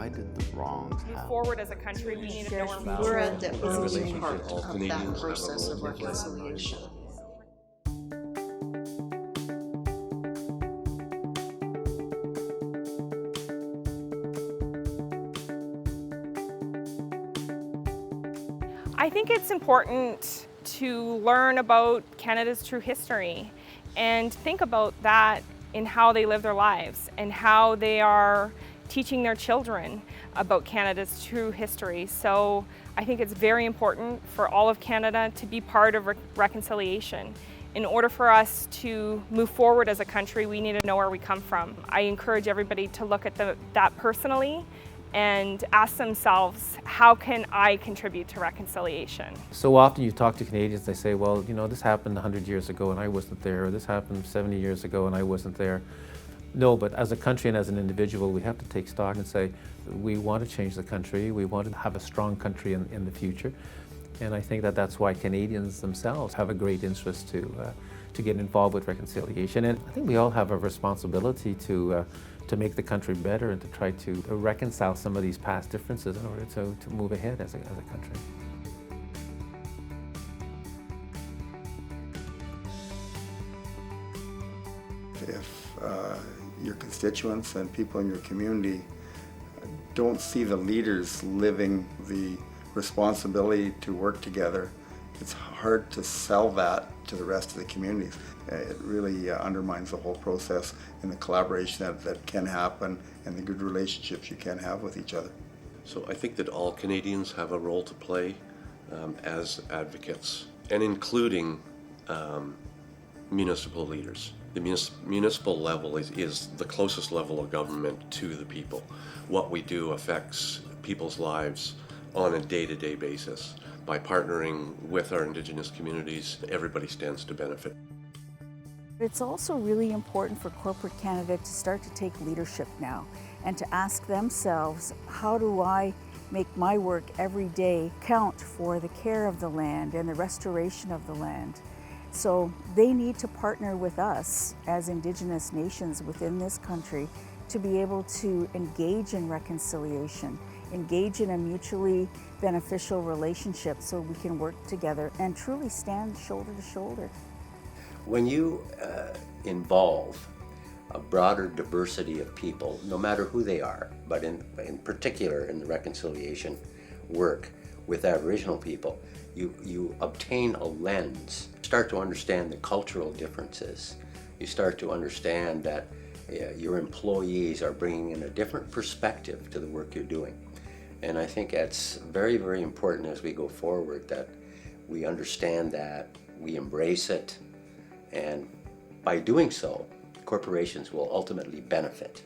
why did the wrongs Move happen? forward as a country, we need to know our We're future. at the early part of that process of reconciliation. I think it's important to learn about Canada's true history and think about that in how they live their lives and how they are teaching their children about Canada's true history. So I think it's very important for all of Canada to be part of reconciliation. In order for us to move forward as a country, we need to know where we come from. I encourage everybody to look at that personally and ask themselves, how can I contribute to reconciliation? So often you talk to Canadians, they say, well, you know, this happened 100 years ago and I wasn't there, or this happened 70 years ago and I wasn't there. No, but as a country and as an individual, we have to take stock and say, we want to change the country, we want to have a strong country in the future. And I think that that's why Canadians themselves have a great interest to get involved with reconciliation. And I think we all have a responsibility to make the country better and to try to reconcile some of these past differences in order to move ahead as a country. If your constituents and people in your community don't see the leaders living the responsibility to work together, it's hard to sell that to the rest of the communities. It really undermines the whole process and the collaboration that can happen and the good relationships you can have with each other. So I think that all Canadians have a role to play as advocates, and including municipal leaders. The municipal level is the closest level of government to the people. What we do affects people's lives on a day-to-day basis. By partnering with our Indigenous communities, everybody stands to benefit. It's also really important for corporate Canada to start to take leadership now and to ask themselves, how do I make my work every day count for the care of the land and the restoration of the land? So they need to partner with us as Indigenous nations within this country to be able to engage in reconciliation, engage in a mutually beneficial relationship so we can work together and truly stand shoulder to shoulder. When you involve a broader diversity of people, no matter who they are, but in particular in the reconciliation work with Aboriginal people, you obtain a lens. You start to understand the cultural differences. You start to understand that your employees are bringing in a different perspective to the work you're doing. And I think it's very, very important as we go forward that we understand that, we embrace it, and by doing so, corporations will ultimately benefit.